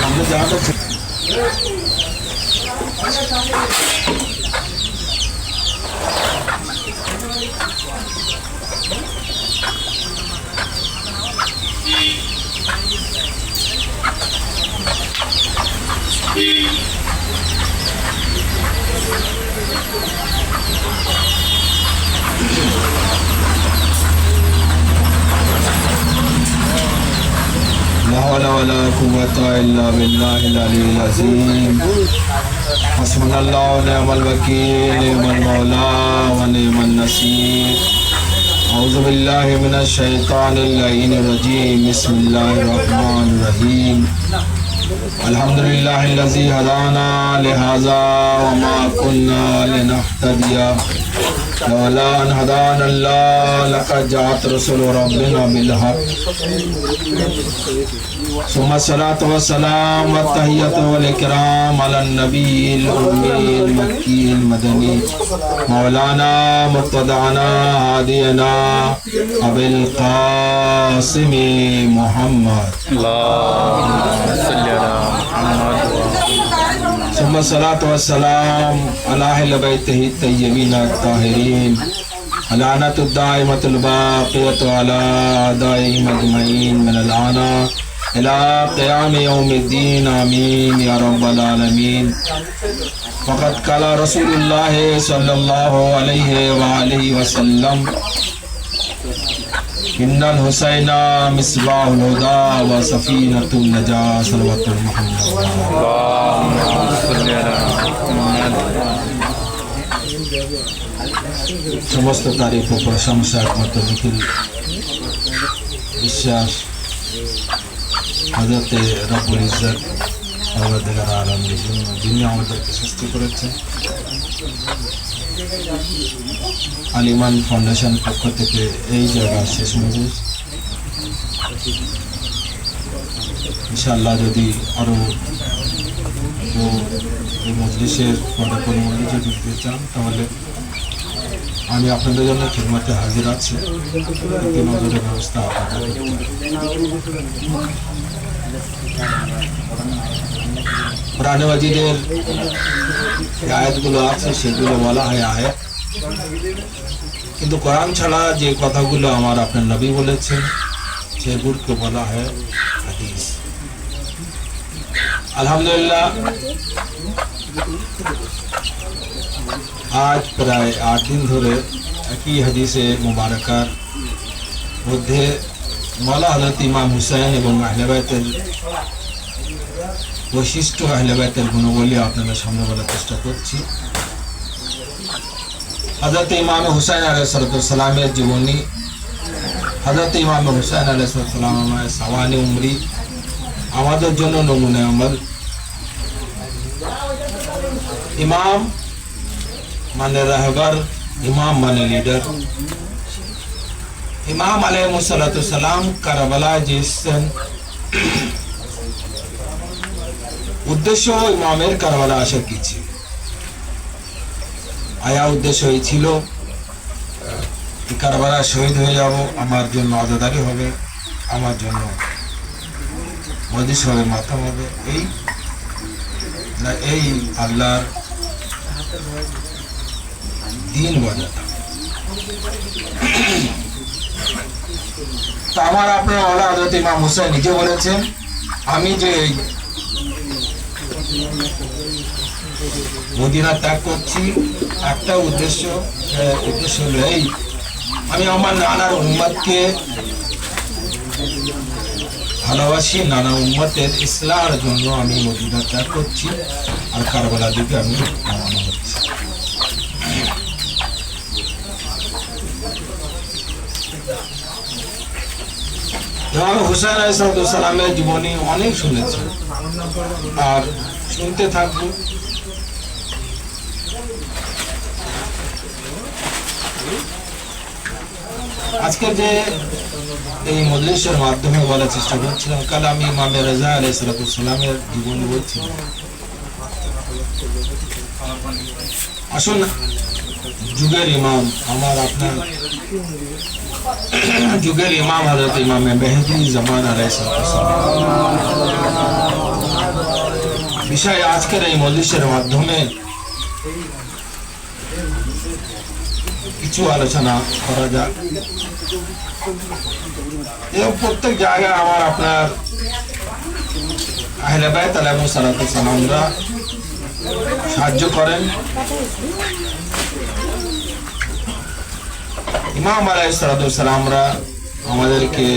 আমরা যাওয়াটা لا حول ولا قوة إلا بالله العلي العظيم حسبنا الله ونعم الوكيل نعم المولى ونعم النصير أعوذ بالله من الشيطان اللعين الرجيم بسم الله الرحمن الرحيم الحمد لله الذي هدانا لهذا وما كنا لنهتدي لولا أن هدانا الله لقد جاءت رسل ربنا بالحق ثم الصلاة والسلام والتحية والإكرام على النبي الأمي المكي المدني مولانا مرتضانا هادينا أبي القاسم محمد اللهم صل على محمد ثم الصلاة والسلام على أهل بيته الطيبين الطاهرين اللعنة الدائمة الباقية على أعدائهم أجمعين من الآن إلى قيام يوم الدين آمين يا رب العالمين فقد قال رسول الله صلى الله عليه وآله وسلم إن الحسين مصباح الهدى وسفينة النجاة صلوات محمد اللهم صل على محمد সমস্ত তারিফ ও প্রশংসা একমাত্র নিখিল বিশ্বাস হযরত রব্বুল ইজ্জত পরওয়ারদিগার আলমের জন্য, যিনি আমাদেরকে সৃষ্টি করেছেন। আলিমান ফাউন্ডেশন পক্ষ থেকে এই জায়গা শেষ মজলিস, ইনশাআল্লাহ যদি আরও এই মজলিসের পরে কোনো মজলিসে ঢুকতে চান তাহলে আমি আপনাদের জন্য খিদমতে হাজির আছি। একটি নজরের ব্যবস্থা আপনাদের কোরআনে মাজিদের যে আয়াতগুলো আছে সেগুলো বলা হয় আয়াত, কিন্তু কোরআন ছাড়া যে কথাগুলো আমার আপনার নবী বলেছেন সেগুলোকে বলা হয় হাদিস। আলহামদুলিল্লাহ, আজ প্রায় 8 দিন ধরে একই হাদিসে মুবারকার মধ্যে মাওলা হযরত ইমাম হুসাইন এবং আহলে বাইতের বৈশিষ্ট্য, আহলে বাইতের গুণাবলী আপনাদের সামনে বলার চেষ্টা করছি। হযরত ইমাম হুসাইন আলাইহিস সালামের জীবনী, হযরত ইমাম হুসাইন আলাইহিস সালামের সাওয়ানি উমরি আমাদের জন্য নমুনা আমল। ইমাম মানে রাহবার, ইমাম মানে লিডার। ইমাম আলাইহিস সালাম কারবালায় যে এসেছেন, উদ্দেশ্য ইমামের কারবালা আসার কি ছিল? আয়া উদ্দেশ্য এই ছিল কারবালা শহীদ হয়ে যাব, আমার জন্য আজাদারি হবে, আমার জন্য মজলিস হবে, মাতাম হবে, এই না এই আল্লাহর দিন বাজাতা। তো আমার আপনার আল্লাহ হযরত ইমাম হুসাইন নিজে বলেছেন, আমি যে মদিনা ত্যাগ করছি একটা উদ্দেশ্য হলো এই, আমি আমার নানার উম্মতকে ভালোবাসি, নানা উম্মতের ইসলামের জন্য আমি মদিনা ত্যাগ করছি, আর কারবালা দিকে আমি রওনা হচ্ছি। ইমাম হুসাইন আলাইহিস সালামের জীবনী অনেক শুনেছি আর শুনতে থাকবো। আজকের যে এই মজলিসের মাধ্যমে বলার চেষ্টা করছিলাম, কাল আমি ইমামে রাজা আলাইহিস সালামের জীবনী বলছিলাম। আসুন, যুগের ইমাম আমার আপনার যুগের ইমাম হযরত ইমামে মেহেদী জামান আলাইহিস সালাম বিষয় আজকের এই মজলিসের মাধ্যমে কিছু আলোচনা করা যাক। এবং প্রত্যেক জায়গায় আমার আপনার আহলে বাইত আলাইহিস সালামরা সাহায্য করেন। ইমাম আলাইহিস সালামরা আমাদেরকে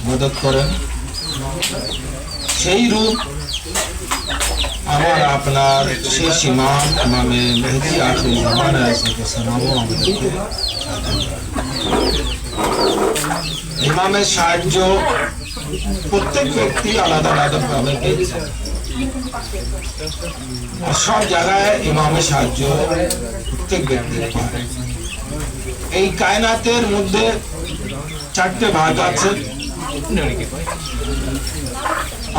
মদত করেন। সেই রূপ আমার আপনার শেষ ইমাম ইমামে মেহেদী আখির জামান আলাইহিস সালামও আমাদেরকে ইমামের সাহায্য প্রত্যেক ব্যক্তি আলাদা আলাদা ভাবে পেয়েছে। সব জায়গায় ইমামের সাহায্য প্রত্যেক ব্যক্তি পায়। এই কায়নাতের মধ্যে চারটে ভাগ আছে।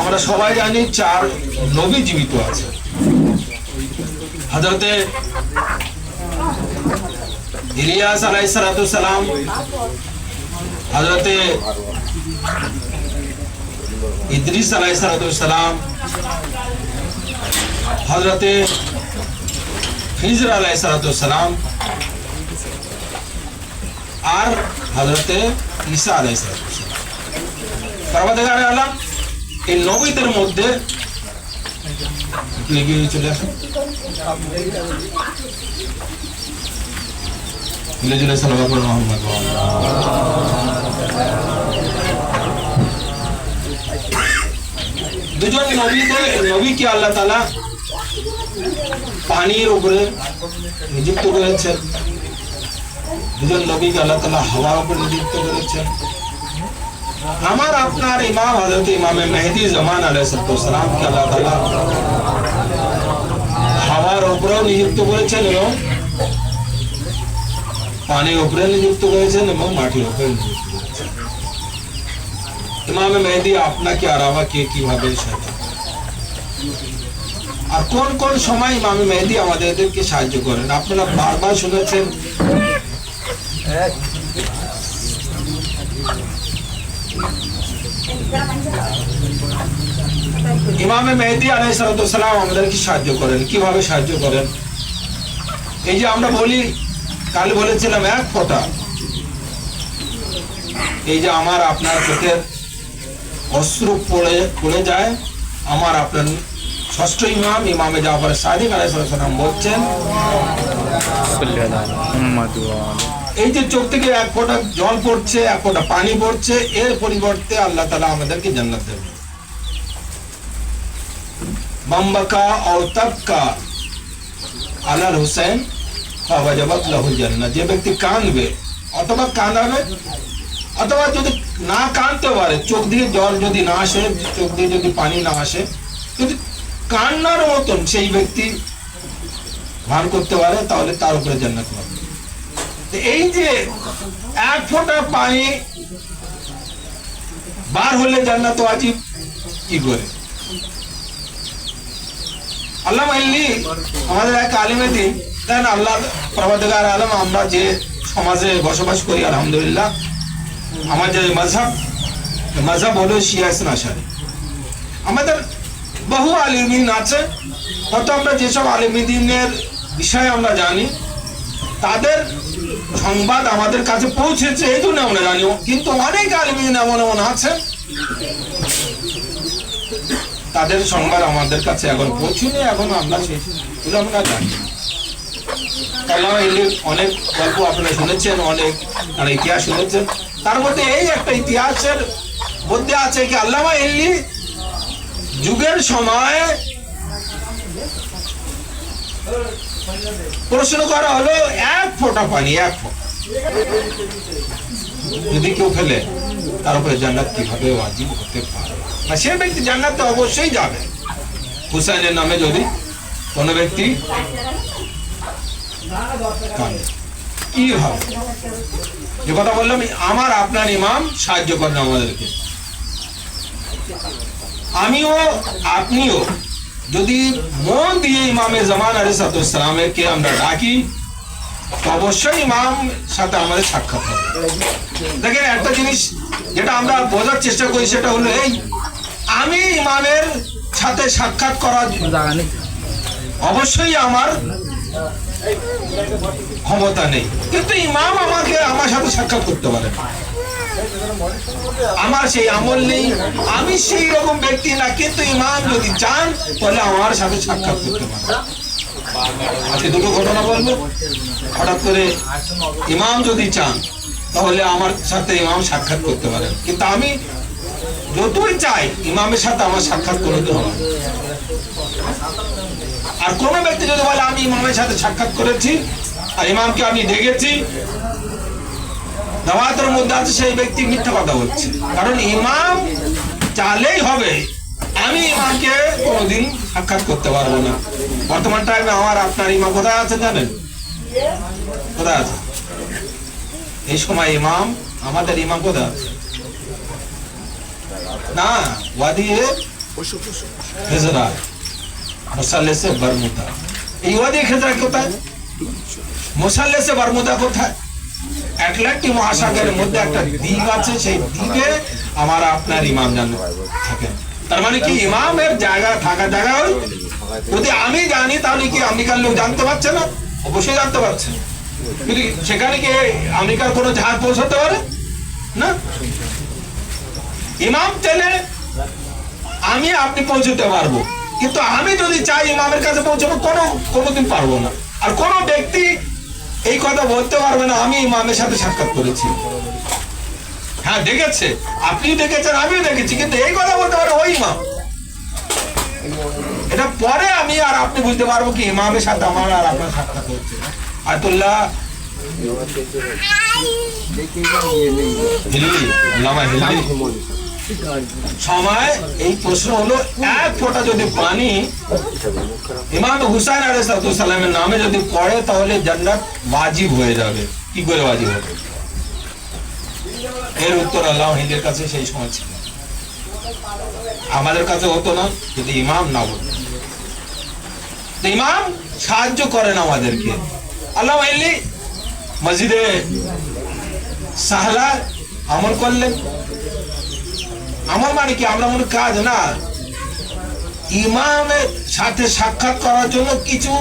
আমরা সবাই জানি 4 নবী জীবিত আছে। হযরতে ইলিয়াস আলাইহিস সালাম, হযরতে ইদ্রিস আলাইহিস সালাম, হযরতে খিজর আলাইহিস সালাম আর হযরতে ঈসা আলাইহিস সালাম। পরবর্তীকালে আল্লাহ এই নবীদের মধ্যে এগিয়ে চলে আসেন। দুজন নবীকে আল্লাহ তাআলা পানির উপরে নিযুক্ত করেছেন। দুজন নবীকে আল্লাহ তাআলা হাওয়ার উপরে নিযুক্ত করেছেন। আমার আপনার ইমাম হযরত ইমামে মেহেদী জামান আলাইহিস সালামকে আল্লাহ তাআলা হাওয়ার উপরেও নিযুক্ত করেছেন এবং পানির উপরে নিযুক্ত করেছেন এবং মাটির উপরে নিযুক্ত করেছেন। ইমামে মেহেদী আপনাকে আর আমাকে কিভাবে সাহায্য, আর কোন কোন সময় ইমামে মেহেদী আমাদেরকে সাহায্য করেন আপনারা বারবার শুনেছেন। ইমামে মেহেদী আলাইহিস সালাম আমাদেরকে সাহায্য করেন। কিভাবে সাহায্য করেন? এই যে আমরা বলি, কাল বলেছিলাম 1 ফোঁটা, এই যে আমার আপনার চোখের অশ্রু পড়ে যায়, আমার আপনার ষষ্ঠ ইমাম ইমামে জাফর সাদিক আলাইহিস সালাম বলছেন, এই যে চোখ থেকে 1 ফোঁটা জল পড়ছে, 1 ফোঁটা পানি পড়ছে, এর পরিবর্তে আল্লাহ তাআলা আমাদেরকে জান্নাত দেবেন। মামবাকা और तबका আলাল হুসাইন ফাওয়াজাবাত লাহুল জান্নাত। যে ব্যক্তি কাঁদবে অথবা কাঁদাবে অথবা যদি না কাঁদতে পারে, চোখ দিয়ে জল যদি না আসে, চোখ দিয়ে যদি পানি না আসে, যদি কান্নার মতন সেই ব্যক্তি ভান করতে পারে, তাহলে তার উপরে জান্নাত পাবে। এই যে 1 ফোঁটা পানি বার হলে জান্নাত ওয়াজিব কি করে? আল্লামা ইল্লি আমাদের এক আলিমে দিন দেন। আল্লাহ পরবর্তীকার আলম, আমরা যে সমাজে বসবাস করি আলহামদুলিল্লাহ, আমাদের মাযহাব হলো শিয়া ইসনা আশারি। আমাদের বহু আলিমিন আছে, হয়তো আমরা যেসব আলিমিনের বিষয়ে আমরা জানি, তাদের সংবাদ আমাদের কাছে পৌঁছেছে এই জন্য আমরা জানি। কিন্তু অনেক আলিমিন এমন এমন আছে তাদের সংবাদ আমাদের কাছে এখন পৌঁছুনি, এখন আমরা সেগুলো আমরা জানি। আল্লামা ইল্লির অনেক গল্প আপনারা শুনেছেন, অনেক ইতিহাস শুনেছেন। তার মধ্যে এই একটা ইতিহাসের মধ্যে আছে কি, আল্লামা ইল্লি যুগের সময় প্রশ্ন করা হলো 1 ফোঁটা পানি, 1 ফোঁটা যদি কেউ ফেলে, তার উপরে জান্নাত কিভাবে ওয়াজিব হতে পারে? না, সে ব্যক্তি জান্নাতে অবশ্যই যাবে। হুসাইনের নামে যদি কোনো ব্যক্তি কাঁদে, কিভাবে? যে কথা বললাম, আমার আপনার ইমাম সাহায্য করেন আমাদেরকে। আমিও আপনিও যদি মন দিয়ে ইমামে জামান আলাইহিস সালামকে আমরা ডাকি, তো অবশ্যই ইমাম সাথে আমাদের সাক্ষাৎ হবে। দেখেন, একটা জিনিস যেটা আমরা বোঝার চেষ্টা করি সেটা হলো এই, আমি ইমামের সাথে সাক্ষাৎ করার অবশ্যই আমার ক্ষমতা নেই, কিন্তু ইমাম আমাকে আমার সাথে সাক্ষাৎ করতে পারে। আমার সেই আমল নেই, আমি সেই রকম ব্যক্তি না, কিন্তু ইমাম যদি চান তাহলে আমার সাথে সাক্ষাৎ করতে পারে। আজকে দুটো ঘটনা বলবো। হঠাৎ করে ইমাম যদি চান তাহলে আমার সাথে ইমাম সাক্ষাৎ করতে পারেন, কিন্তু আমি যতই চাই ইমামের সাথে আমার সাক্ষাৎ করতে হবে। আর কোন ব্যক্তি যদি বলে আমি ইমামের সাথে সাক্ষাৎ করেছি আর ইমামকে আমি দেখেছি, দাওয়াতের মধ্যে আছে, সেই ব্যক্তি মিথ্যা কথা বলছে। কারণ ইমাম চালেই হবে, আমি ইমামকে কোনোদিন সাক্ষাৎ করতে পারবো না। বর্তমান টাইমে আমার আপনার ইমাম কোথায় আছে জানেন? কোথায় আছে? এই সময় ইমাম, আমাদের ইমাম কোথায় আছে? না, ওয়াদি খেজরা মুসাল্লেসে বারমুদা। এই ওয়াদি খেজরা কোথায়? মুসাল্লেসে বারমুদা কোথায়? আটলান্টিক মহাসাগরের মধ্যে একটা দ্বীপ আছে, সেই দ্বীপে আমার আপনার ইমাম থাকেন। তার মানে কি ইমামের জায়গা থাকার জায়গা ওই। যদি আমি জানি তাহলে কি আমেরিকার লোক জানতে পারছে না? অবশ্যই জানতে পারছে। কিন্তু সেখানে কি আমেরিকার কোনো জাহাজ পৌঁছাতে পারে না? ইমাম চাইলে আমি আপনি পৌঁছতে পারবো, কিন্তু আমি যদি চাই ইমামের কাছে পৌঁছাবো কোনোদিন পারবো না। আর কোন ব্যক্তি এই কথা বলতে পারবে না আমি ইমামের সাথে সাক্ষাৎ করেছি। হ্যাঁ, দেখেছে, আপনি দেখেছেন, আমিও দেখেছি, কিন্তু এই কথা বলতে পারে ওই ইমাম। এটা পরে আমি আর আপনি বুঝতে পারবো কি ইমামের সাথে আমার আর আপনার সাক্ষাৎ হচ্ছে। আয়াতুল্লাহ সময় এই প্রশ্ন হলো, এক ফোঁটা যদি পানি ইমাম হুসাইন আলাইহিস সালামের নামে যদি পড়ে তাহলে জান্নাত ওয়াজিব হয়ে যাবে। কি করে ওয়াজিব হবে? এর উত্তর আল্লাহ হিন্দের কাছে সেই সময় ছিল, আমাদের কাছে হতো না যদি ইমাম না বলতো। ইমাম সাহায্য করেন আমাদেরকে। আল্লাহ মসজিদে সাহলা আমল করলেন। আমল মানে কি? আমরা মনে কাজ না, ইমামের সাথে সাক্ষাৎ করার জন্য কিছু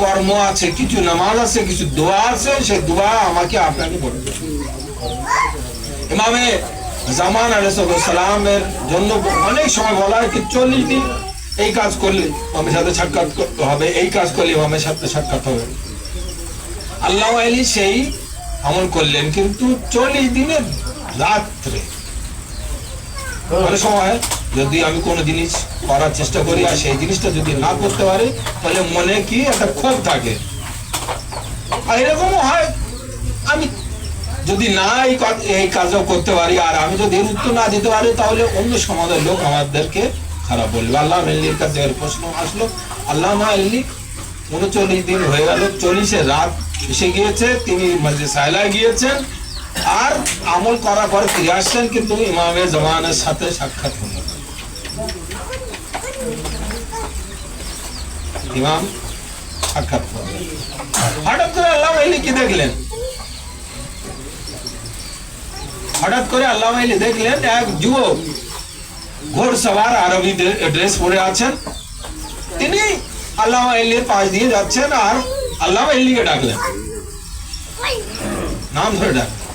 কর্ম আছে, কিছু নামাজ আছে, কিছু দোয়া আছে, সেই দোয়া আমাকে আপনাকে পড়তে হবে। ইমামে জামান আলাইহিস সালামের জন্য অনেক সময় বলা হয় কি 40 দিন এই কাজ করলে ইমামের সাথে সাক্ষাৎ করতে হবে, এই কাজ করলে ইমামের সাথে সাক্ষাৎ হবে। আল্লাহ আলী সেই আমল করলেন, কিন্তু 40 দিনের রাত্রে। অনেক সময় যদি আমি কোনো জিনিস করার চেষ্টা করি আর সেই জিনিসটা যদি না করতে পারি তাহলে মনে কি একটা ক্ষোভ থাকে। আর এরকমও হয়, আমি যদি না এই কাজও করতে পারি আর আমি যদি এর উত্তর না দিতে পারি তাহলে অন্য সমাজের লোক আমাদেরকে খারাপ বলবে। আল্লাহ আল্লির কাছে প্রশ্ন আসলো, আল্লাহ আল্লি 39 দিন হয়ে গেল, 40 রাত এসে গিয়েছে, তিনি মসজিদ সাইলায় গিয়েছেন আর আমল করার পরে ফিরে আসছেন, কিন্তু ইমামে জামানের সাথে সাক্ষাৎ হলো। ইমাম সাক্ষাৎ করলেন। হঠাৎ করে আল্লাহ কি দেখলেন? হঠাৎ করে আল্লাহ দেখলেন এক যুবক ঘোড় সওয়ার আরবি ড্রেস পরে আছেন, তিনি আল্লাহ পাশ দিয়ে যাচ্ছেন আর আল্লাহ কে ডাকলেন, নাম ধরে ডাকলেন।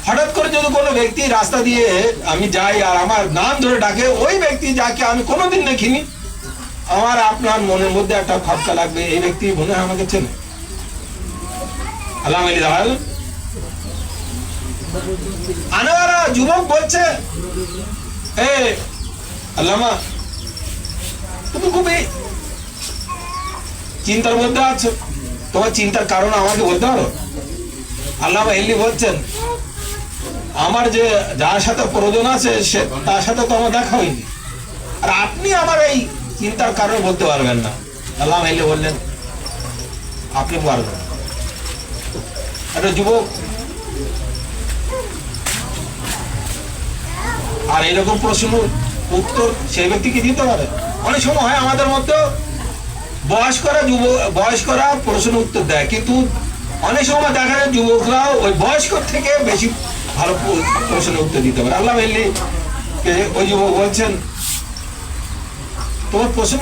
হঠাৎ করে যদি কোনো ব্যক্তি রাস্তা দিয়ে আমি যাই আর আমার নাম ধরে ডাকে, ওই ব্যক্তি যাকে আমি কোনোদিন দেখিনি, আমার আপনার মনের মধ্যে একটা খটকা লাগবে, এই ব্যক্তি মনে হয় আমাকে চেনে। আল্লাহ দাঁড়ালেন, আনোয়ারা যুবক বলছে, এ আল্লামা তুমি খুবই চিন্তার মধ্যে আছো, তোমার চিন্তার কারণ আমাকে বলতে পারো? আল্লামা এলি বলছেন, আমার যে যার সাথে প্রয়োজন আছে সে তার সাথে তো আমার দেখা হয়নি, আর আপনি আমার এই চিন্তার কারণ বলতে পারবেন না। আল্লামা এলি বললেন, আপনি পারবেন। একটা যুবক আর এরকম প্রশ্ন উত্তর সেই ব্যক্তিকে দিতে পারে। অনেক সময় হয় আমাদের মধ্যে বয়স্করা প্রশ্ন উত্তর দেয়, কিন্তু অনেক সময় দেখা যায় যুবকরা ওই বয়স্ক থেকে বেশি ভালো প্রশ্ন উত্তর দিতে পারে। আল্লাহ মেল্লি ওই যুবক বলছেন, তোমার প্রশ্ন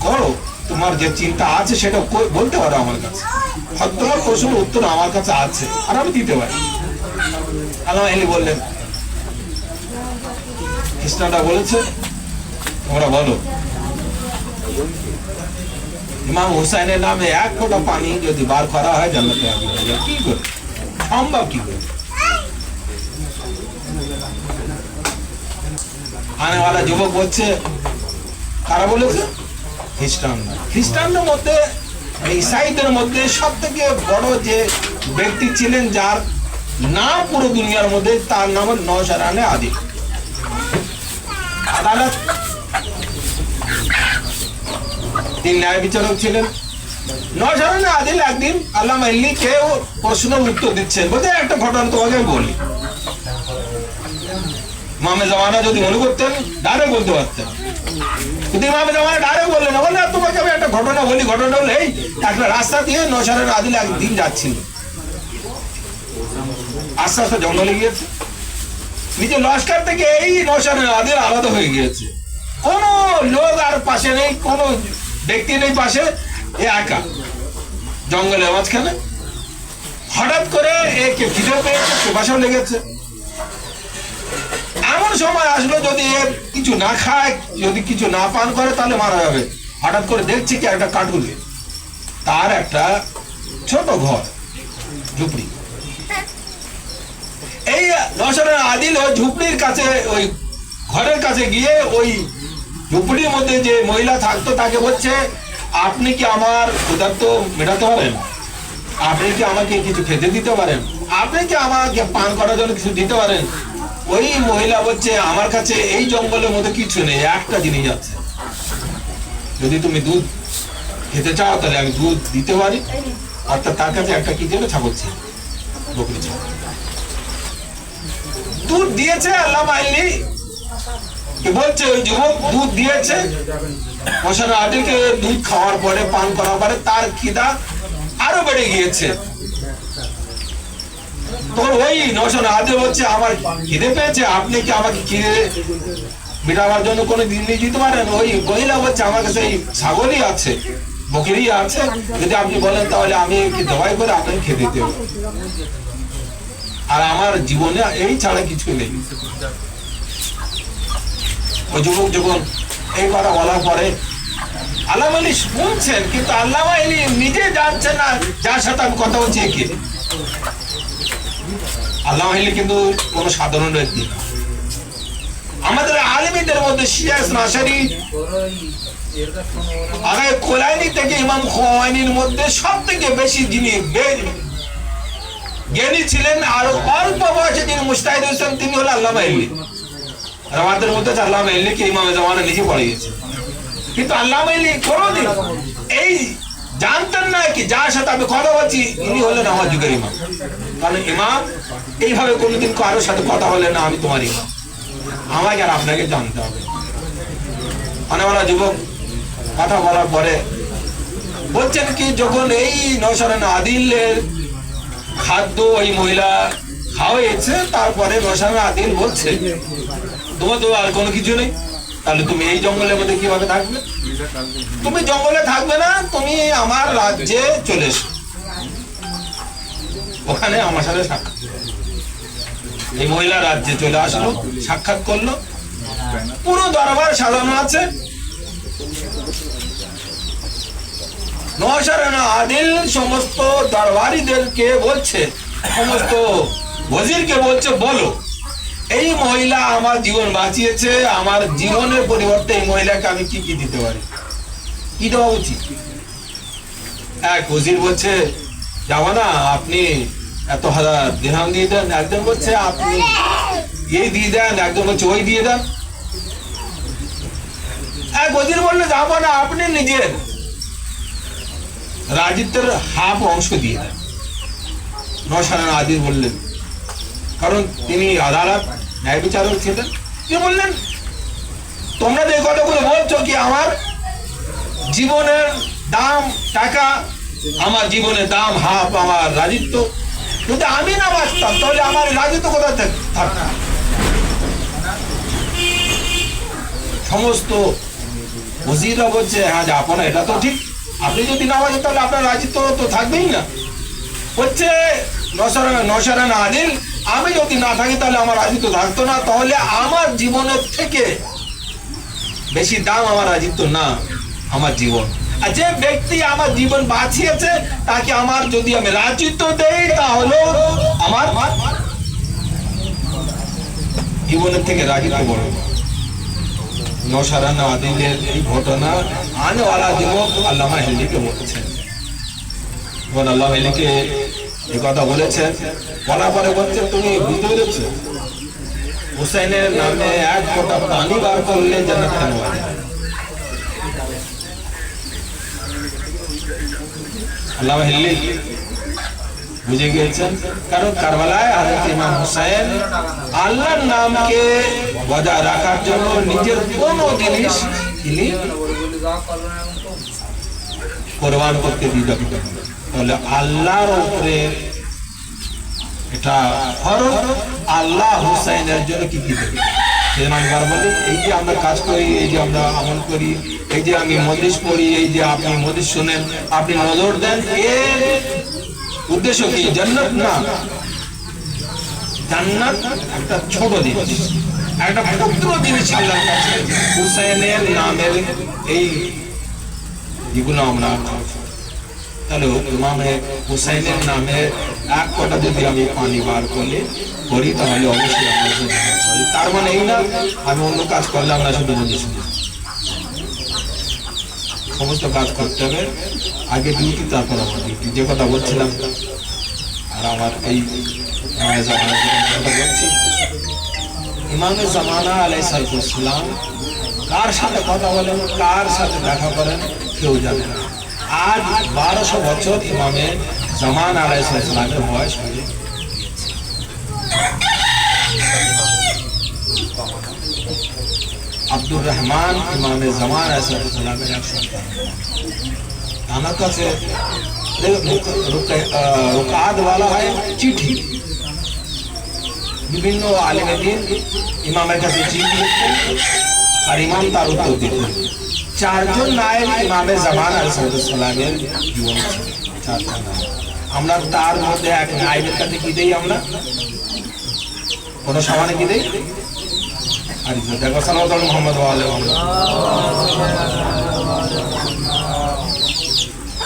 করো, তোমার যে চিন্তা আছে সেটা বলতে পারো আমার কাছে, তোমার প্রশ্নের উত্তর আমার কাছে আছে আর আমি দিতে পারি। আল্লাহ মেল্লি বললেন, খ্রিস্টানরা বলেছে তোমরা বলো, ইমাম হুসাইনের নামে এক ফোঁটা পানি যদি বার করা হয় জান্নাতে কি করে সম্ভব, কি করে? আনেওয়ালা যুবক বলছে, কারা বলেছে? খ্রিস্টানরা। খ্রিস্টানদের মধ্যে, ইসাইদের মধ্যে সব থেকে বড় যে ব্যক্তি ছিলেন যার নাম পুরো দুনিয়ার মধ্যে, তার নাম নওশারানে আদিল। আদালত তিনি ন্যায় বিচারক ছিলেন। নওশারানে আদিল একদিন আল্লাহ মাইল্লিকে প্রশ্নের উত্তর দিচ্ছেন, বলতে একটা ঘটনা তোমাকে বলি। ইমামে জামানা যদি মনে করতেন ডাইরেক্ট বলতে পারতেন, কিন্তু ইমামে জামানা ডাইরেক্ট বললেন না, বললে তোমাকে আমি একটা ঘটনা বলি। ঘটনা হলো এই, একটা রাস্তা দিয়ে নওশারানে আদিল একদিন যাচ্ছিল, আস্তে আস্তে জঙ্গলে গিয়েছে, নিজের লস্কর থেকে এই নওশারানে আদিল আলাদা হয়ে গিয়েছে, কোনো লোক আর পাশে নেই, কোনো ব্যক্তি নেই পাশে, এ একা জঙ্গলের মাঝখানে। হঠাৎ করে একে খিদে পেয়েছে, পিপাসাও লেগেছে। এমন সময় আসলো যদি এ কিছু না খায়, যদি কিছু না পান করে তাহলে মারা যাবে। হঠাৎ করে দেখছি কি একটা কাঠুরে, তার একটা ছোট ঘর, ঝুপড়ি। এই নওশারানে আদিল ওই ঝুপড়ির কাছে, ওই ঘরের কাছে গিয়ে ওই ঝুপড়ির মধ্যে যে মহিলা থাকতো তাকে বলছে, আপনি কি আমার ক্ষুধার্ত মেটাতে পারেন? আপনি কি আমাকে কিছু খেতে দিতে পারেন? আপনি কি আমাকে পান করার জন্য কিছু দিতে পারেন? ওই মহিলা বলছে, আমার কাছে এই জঙ্গলের মধ্যে কিছু নেই, একটা জিনিস আছে, যদি তুমি দুধ খেতে চাও তাহলে আমি দুধ দিতে পারি। অর্থাৎ তার কাছে একটা কি ছিল, ছাগল ছিল, বকরি ছিল। দুধ দিয়েছে। আল্লাহ মাইল্লি কি বলছে, ওই যুবক দুধ দিয়েছে। নওশারানে আদিলকে দুধ খাওয়ার পরে, পান করার পরে তার খিদা আরো বেড়ে গিয়েছে। তখন ওই নওশারানে আদিল বলছে, আমার খিদে পেয়েছে, আপনি কি আমাকে খিদে মেটাবার জন্য কোনো জিনিস দিতে পারেন? ওই মহিলা বলছে, আমার কাছে এই ছাগলই আছে, বকরি আছে, যদি আপনি বলেন তাহলে আমি কি জবাই করে আপনাকে খেতে দেব, আর আমার জীবনে এই ছাড়া কিছু নেই। ওই যুবক যখন এই কথা বলার পরে আল্লাহ মাইল্লি শুনছেন, কিন্তু আল্লাহ মাইল্লি নিজে জানছেন না যার সাথে আমি কথা বলছি একে। আল্লাহ মাইল্লি কিন্তু কোনো সাধারণ ব্যক্তি না। আমাদের আলেমীদের মধ্যে শিয়া নাসারি আগে কোলাইনি থেকে ইমাম খোয়াইনির মধ্যে সব থেকে বেশি যিনি জ্ঞানী ছিলেন, আর অল্প বয়সে যিনি মুস্তাহিদ হয়েছেন তিনি হলেন আল্লাহ মাইল্লি। আর আমাদের মধ্যে আল্লাহ মাইল্লিকে ইমামে জামানা নিজে পড়িয়েছে, কিন্তু আল্লাহ মাইল্লি কোনোদিন এই জানতেন না কি যার সাথে আমি কথা বলছি ইনি হলেন আমার যুগের ইমাম। কারণ ইমাম এইভাবে কোনোদিন কারোর সাথে কথা বলে না, আমি তোমার ইমাম, আমাকে আর আপনাকে জানতে হবে। অনেকবেলা যুবক কথা বলার পরে বলছেন কি, যখন এই নওশারানে আদিলের খাদ্য ওই মহিলা খাওয়াইছে, তারপরে নওশারানে আদিল বলছে, তোমার তো আর কোনো কিছু নেই, তাহলে তুমি এই জঙ্গলের মধ্যে কিভাবে থাকবে? তুমি জঙ্গলে থাকবে না, তুমি আমার রাজ্যে চলে এসো, ওখানে আমার সাথে সাক্ষাৎ। এই মহিলা রাজ্যে চলে আসলো, সাক্ষাৎ করলো, পুরো দরবার সাজানো আছে। নওশারানে আদিল সমস্ত দরবারীদেরকে বলছে, সমস্ত ওজিরকে বলছে, বলো এই মহিলা আমার জীবন বাঁচিয়েছে, আমার জীবনের পরিবর্তে এই মহিলাকে আমি কি কি দিতে পারি, কি দেওয়া উচিত? এক ওজির বলছে, যাবো না, আপনি এত হাজার দিরহাম দিয়ে দেন। একজন বলছে আপনি এই দিয়ে দেন, একজন বলছে ওই দিয়ে দেন। এক ওজির বললে, যাবো না, আপনি নিজের রাজত্বের হাফ অংশ দিয়ে দেন। নওশারা আদিল বললেন, কারণ তিনি আদালত ন্যায় বিচারক ছিলেন। তিনি বললেন, তোমরা যে কথাগুলো বলছো কি আমার জীবনের দাম টাকা, আমার জীবনের দাম হাফ আমার রাজত্ব, যদি আমি না বাঁচতাম তাহলে আমার রাজত্ব কোথায় থাকতো? সমস্ত ওজিরা বলছে, হ্যাঁ আপন এটা তো ঠিক, আপনি যদি না বাঁচেন তাহলে আপনার রাজত্ব তো থাকবেই না। হচ্ছে নওশারা আদিল, আমি যদি না থাকি তাহলে আমার রাজত্ব থাকতো না, তাহলে আমার জীবনের থেকে বেশি দাম আমার রাজত্ব না, আমার জীবন। আর যে ব্যক্তি আমার জীবন বাঁচিয়েছে তাকে আমার যদি আমি রাজত্ব দেই তাহলে আমার জীবনের থেকে রাজত্ব বড়। নওশারা আদিলের এই ঘটনা আনেওয়ালা যুবক আল্লামা হেলিকে বলেছেন। যখন আল্লামা হেলিকে এই কথা বলেছেন, বলার পরে বলছে, তুমি বুঝতে পেরেছো হুসাইনের নামে এক ফোঁটা পানি বার করলে জান্নাত কেন হয়? আল্লামা হেলি বুঝে গিয়েছেন, কারণ কারবালায় হযরত ইমাম হুসাইন আল্লাহর নামকে বজায় রাখার জন্য নিজের কোনো জিনিস তিনি কোরবান করতে দ্বিধা করেন। তাহলে আল্লাহর উপরে এটা ফরজ, আল্লাহ হুসাইনের জন্য কি কি দেবে সেজন্য আমি বার বলি, এই যে আমরা কাজ করি, এই যে আমরা আমল করি, এই যে আমি মজলিস পড়ি, এই যে আপনি মজলিস শুনেন, আপনি নজর দেন, এর উদ্দেশ্য কি? জান্নাত না। জান্নাত একটা ছোট জিনিস, একটা ক্ষুদ্র জিনিস আল্লাহর কাছে। হুসাইনের নামের এই যেগুলো আমরা তাহলে ইমামে হুসাইনের নামে এক ফোঁটা যদি আমি পানি বার করি তাহলে অবশ্যই আমার জন্য। তার মানে এই না আমি অন্য কাজ করলাম না, শুধু বলিস সমস্ত কাজ করতে হবে, আগে ডিউটি তারপর আমার ডিউটি। যে কথা বলছিলাম, আর আমার এই কথা বলছি, ইমামে জামানা আলাইহিস সালাম কার সাথে কথা বলেন, কার সাথে দেখা করেন কেউ জানে না। আজ 1200 বছর ইমামে জামান আলাইহিস সালামের বয়স হয়ে গেছে। আব্দুর রহমান ইমামে জামান আলাইহিস সালামের এক সন্তান। আমার কাছে রুকাত वाला হয় চিঠি, বিভিন্ন আলেমে দ্বীন ইমামের কাছে চিঠি লিখতেন আর ইমাম তার উত্তর দিতেন। চারজন নায়েব ইমামে জামান আলাইহিস সালামের জীবন ছিল, চারজন নায়েব। আমরা তার মধ্যে এক নায়েবের কাছে কি দেই, আমরা কোন সামানে কি দেই? আর দেখো সাল্লাল্লাহু আলাইহি মুহাম্মদ ওয়া আলিহি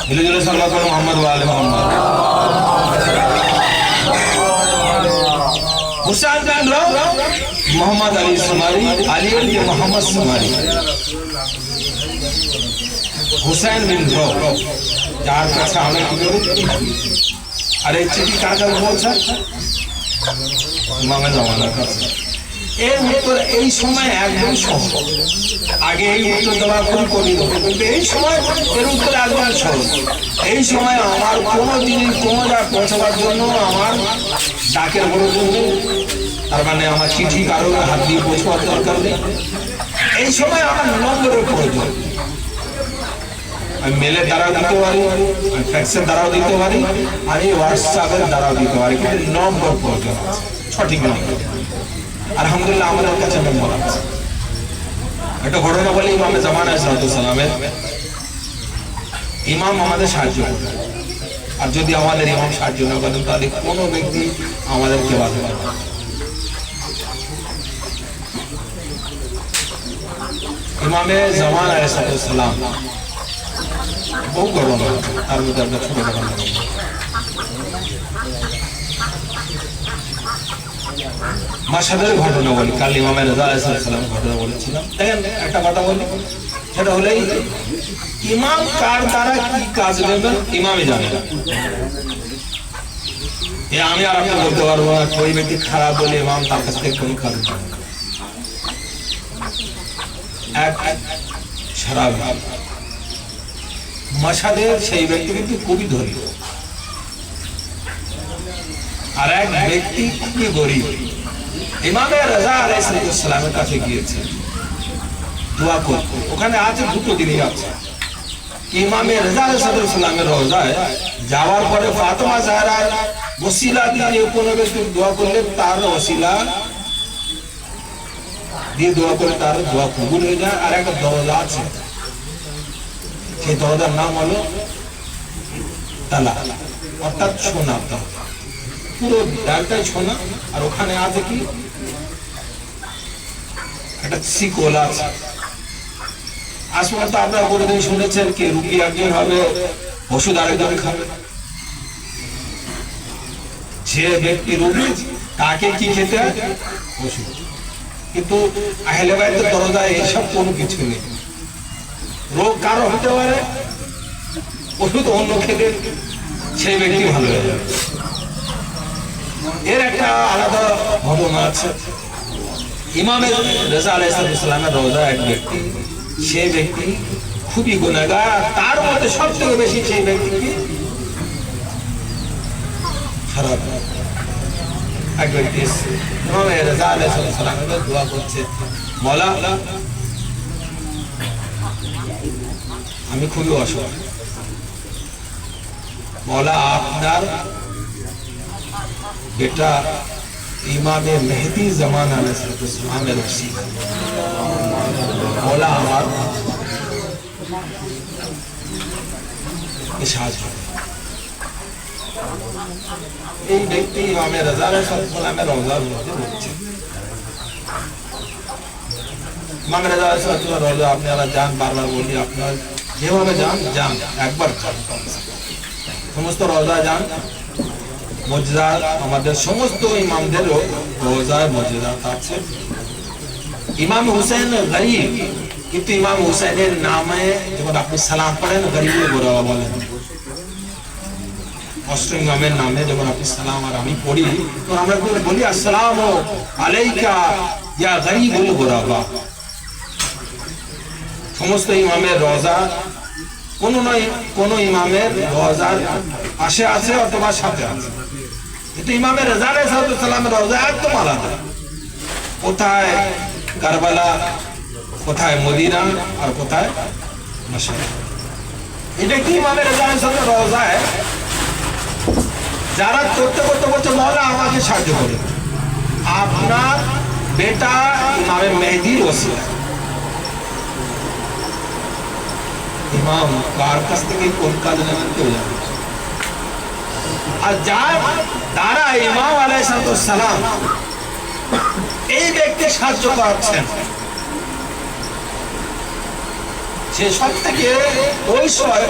মিলে সাল্লাল্লাহু আলাইহি মুহাম্মদ ওয়া আলিহি মুহাম্মদ। হুসাইন বিন রাও মোহাম্মদ আলী সুমারি, আলী বিন মোহাম্মদ সুমারি। হুসাইন বিন রাও যার কাছে আমরা কি করি? আর এই চিঠি কার কাছে পৌঁছে? ইমামে জামানের কাছে। এর উত্তর এই সময় একদম সহজ। আগে এই উত্তর দেওয়া খুব কঠিন হতো, কিন্তু এই সময় এর উত্তর একদম সহজ। এই সময় আমার কোনো জিনিস কোনো জায়গায় পৌঁছাবার জন্য আমার ডাকের প্রয়োজন নেই, তার মানে আমার চিঠি কারো হাত দিয়ে পৌঁছাবার দরকার নেই। এই সময় আমার নম্বরের প্রয়োজন। আমি মেলের দ্বারাও দিতে পারি, আমি ফ্যাক্সের দ্বারাও দিতে পারি, আমি হোয়াটসঅ্যাপের দ্বারাও দিতে পারি, কিন্তু নম্বর প্রয়োজন আছে, সঠিক নম্বর। আলহামদুলিল্লাহ আমাদের কাছে নম্বর আছে। একটা ঘটনা বলে, ইমামে জামান আলাইহিস সালামের ইমাম আমাদের সাহায্য করবে, আর যদি আমাদের ইমাম সাহায্য না করেন তাহলে কোনো ব্যক্তি আমাদেরকে বাধা করবে না। ইমামে জামান আলাইহিস সালাম বহু ঘটনা, তার মধ্যে একটা ছোট ঘটনা। মাশহাদের ঘটনা বলি, কাল ইমামে রাজা আলাইহিস সালাম ঘটনা বলেছিলাম। দেখেন একটা কথা বলি, সেটা হলেই ইমাম কার দ্বারা কি কাজ নেবেন ইমামই জানে না। আমি আর আপনি বলতে পারবো না, ওই ব্যক্তি খারাপ বলে ইমাম তার কাছ থেকে কোনো কাজ নেবে না। এক শরাবী মাশহাদের সেই ব্যক্তি কিন্তু খুবই ধনী, আর এক ব্যক্তি খুবই গরিব, ইমামে রাজা আলাইহিস সালামের কাছে গিয়েছে দোয়া করতে। ওখানে আছে দুটো জিনিস আছে, ইমামে রাজা আলাইহিস সালামের রওজায় যাওয়ার পরে ফাতেমা জাহরার ওসিলা দিয়ে কোনো ব্যক্তি দোয়া করলে তার ওসিলা দিয়ে দোয়া করে তার দোয়া কবুল হয়ে যায়। আর একটা দরজা আছে, সেই দরজার নাম হলো তালা, অর্থাৎ সোনা, পুরো ডালটাই সোনা। আর ওখানে আছে কি একটা শিকল আছে। আজ পর্যন্ত আপনারা কোনোদিন শুনেছেন কি রুগী একজন হবে, ওষুধ আরেকজন খাবে? যে ব্যক্তি রোগী তাকে কি খেতে হয়? ওষুধ। কিন্তু আহলে বাইতের দরজায় এসব কোনো কিছু নেই। রোগ কারো হতে পারে, ওষুধ অন্য খেলে সেই ব্যক্তি ভালো হয়ে যাবে। এর একটা আলাদা ঘটনা আছে। ইমামে রাজা আলাইহিস সালামের রওজায় এক ব্যক্তি, সেই ব্যক্তি খুবই গুনাহগার, তার মধ্যে সবথেকে বেশি সেই ব্যক্তি কি খারাপ। এক ব্যক্তি ইমামে রাজা আলাইহিস সালামের দোয়া করছে, মওলা আমি খুবই অসহায়, মওলা আপনার बेटा इमाम मेहदी जमान अलैहिस्सलामेर वसीला मौला আমার সাহায্য। এই ব্যক্তি ইমামে রাজা আলাইহিসসালামের রওজার মধ্যে রয়েছে। ইমামে রাজা আলাইহিসসালামের রওজা আপনারা যান, বারবার বলি আপনারা যেভাবে যান একবার সমস্ত রওজা যান। মর্যাদা আমাদের সমস্ত ইমামদের রওজায় মর্যাদা আছে। ইমাম হুসেন গরিব, কিন্তু ইমাম হুসেনের নামে যখন আপনি সালাম পড়েন গরিবে গোরাবা বলেন। অষ্টম ইমামের নামে যখন আপনি সালাম আর আমি পড়ি তো আমরা বলি আসসালামু আলাইকা ইয়া গরিবুল গোরাবা। সমস্ত ইমামের রওজা কোন ইমামের রওজার পাশে আছে অথবা সাথে আছে, কিন্তু ইমামে রাজা আলাইহিস সালামের রওজা একদম আলাদা। কোথায় কারবালা, কোথায় মদিনা, আর কোথায় মশরিক। এটা কি ইমামে রাজা আলাইহিস সালামের রওজায় যারা করতে করতে বলছে মওলা আমাকে সাহায্য করে, আপনার বেটা ইমামে মেহেদির ওসিলা। ইমাম কার কাছ থেকে কোন কাজ নেবেন কেউ জানে। আর যার দ্বারা ইমাম আলাইহিস সালাম এই ব্যক্তি সাহায্য পাচ্ছেন, সে সব থেকে ওই সময়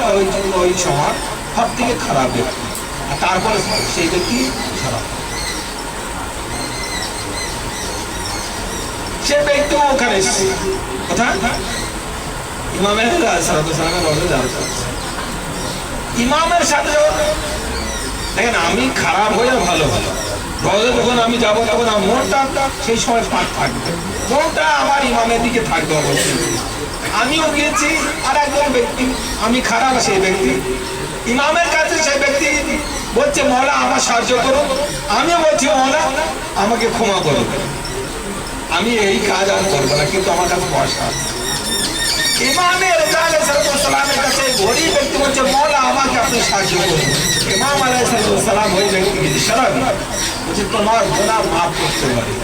সব থেকে খারাপ ব্যক্তি, আর তারপরে সেই ব্যক্তি খারাপ। সে ব্যক্তি ওখানে এসেছে কোথায়? ইমামের ইমামের সাথে দেখেন আমি খারাপ হয়ে ভালো ভালো রোজে যখন আমি যাবো তখন আমার মনটা সেই সময় পাক থাকবে, মনটা আমার ইমামের দিকে থাকবে অবশ্যই। আমিও গিয়েছি আর একজন ব্যক্তি, আমি খারাপ, সেই ব্যক্তি ইমামের কাছে সেই ব্যক্তি বলছে মওলা আমার সাহায্য করুন, আমিও বলছি মওলা আমাকে ক্ষমা করুন, আমি এই কাজ আর করবো না, কিন্তু আমার কাছে পয়সা আছে। ইমামে রাজা আলাইহিস সালামের কাছে গরিব ব্যক্তি বলছে মওলা আমাকে আপনি সাহায্য করুন। ইমাম আলাইহিস সালাম ওই ব্যক্তিকে ইশারা করে বলছে তোমার গুনাহ মাফ করতে পারি।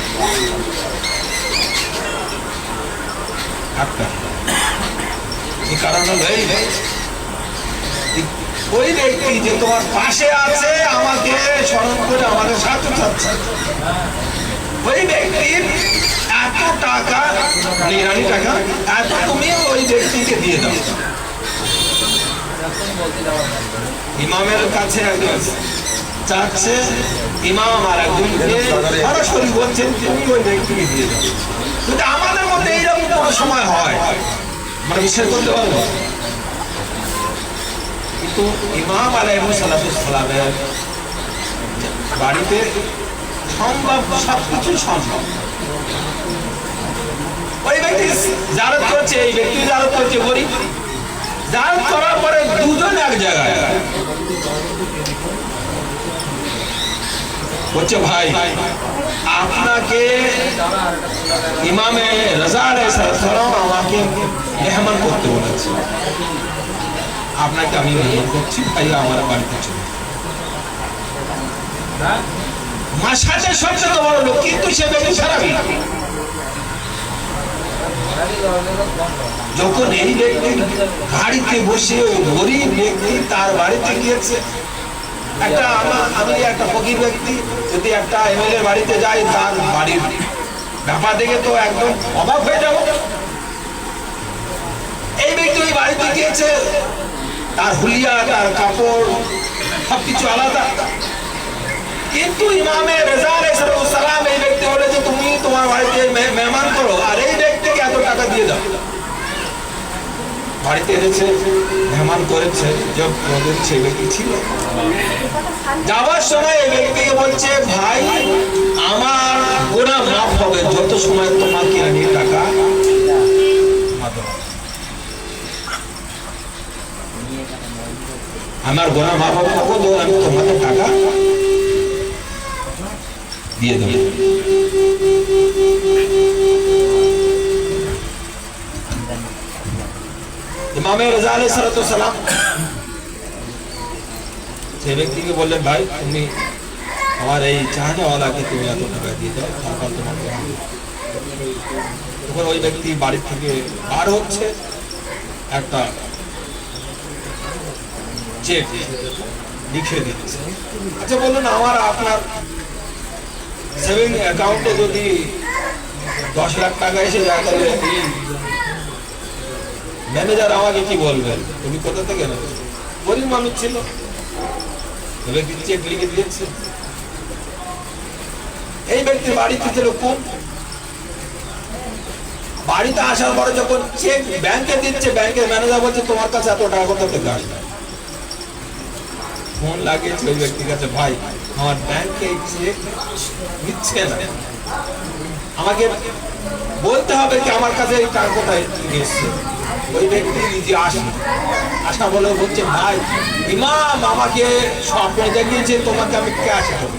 এই কারণ হলো ওই ব্যক্তি যে তোমার পাশে আছে আমাকে স্মরণ করে আমাকে সাহায্য চাচ্ছে, ওই ব্যক্তির এত টাকা, নিরানি টাকা এত তুমি ওই ব্যক্তিকে দিয়ে দাও। ইমামের কাছে একজন চাচ্ছে, ইমাম আর একজনকে সরাসরি বলছেন তুমি ওই ব্যক্তিকে দিয়ে দাও। কিন্তু আমাদের মধ্যে এইরকম কোনো সময় হয় আমরা বিশ্বাস করতে পারবো, কিন্তু ইমাম আলাইহিস সালামের বাড়িতে সম্ভব, সবকিছু সম্ভব। ওই ব্যক্তি জারত করছে, এই ব্যক্তি জারত করছে গরিব, জারত করার পরে দুজন এক জায়গায় বলছে ভাই আপনাকে ইমামে রাজা আলাইহিস সালাম আমাকে মেহমান করতে বলেছে, আপনাকে আমি মেহমান করছি, ভাই আমার বাড়িতে চলে। মাসাজের সবচেয়ে বড় লোক, কিন্তু সে ব্যক্তি খারাপ। যখন এই ব্যক্তি গাড়িতে বসে ওই গরিব ব্যক্তি তার বাড়িতে গিয়েছে, আমি একটা ফকির ব্যক্তি যদি একটা এমএলএ বাড়িতে যাই, তার বাড়ির ব্যাপার দেখে তো একদম অবাক হয়ে যাব। এই ব্যক্তি ওই বাড়িতে গিয়েছে, তার হুলিয়া, তার কাপড় সবকিছু আলাদা, কিন্তু ইমামে রেজা আলাইহিস সালাম এই ব্যক্তি বলে যে তুমি তোমার বাড়িতে মেহমান করো, আর এই ব্যক্তিকে এত টাকা দিয়ে দাও। বাড়িতে এনেছে, মেহমান করেছে, যে সেই ব্যক্তি ছিল। যাওয়ার সময় এই ব্যক্তিকে বলছে ভাই আমার গুনাহ মাফ হবে যত সময় তোমাকে আমি টাকা আমার গুনাহ মাফ হবে, আমি তোমাকে টাকা দিয়ে দেব। ইমামে রাজা আলাইহিস সালাম সেই ব্যক্তিকে বললেন ভাই তুমি আমার এই চাহনেওয়ালাকে তুমি এত টাকা দিয়ে দাও, তারপর তোমাকে। তখন ওই ব্যক্তি বাড়ি থেকে বার হচ্ছে, একটা চেক লিখে দিচ্ছে। আচ্ছা বলুন, আমার আপনার সেভিং অ্যাকাউন্টে যদি 10 লাখ টাকা এসে যায়, তাহলে ম্যানেজার আমাকে কি বলবেন, তুমি কোথা থেকে নেবে? গরিব মানুষ ছিল, ব্যক্তি চেক লিখে দিয়েছে। এই ব্যক্তি বাড়িতে ছিল কোন, বাড়িতে আসার পরে যখন চেক ব্যাংকে দিচ্ছে, ব্যাংকের ম্যানেজার বলছে তোমার কাছে এত টাকা কোথা থেকে আসবে? ফোন লাগিয়েছে ওই ব্যক্তির কাছে, ভাই আমার ব্যাংকে চেক দিচ্ছে না, আমাকে বলতে হবে কি আমার কাছে এই টাকা কোথায় এসছে। ওই ব্যক্তি নিজে আসা বলে বলছে ভাই ইমাম আমাকে স্বপ্নে দেখিয়েছে তোমাকে আমি ক্যাশ দেবো।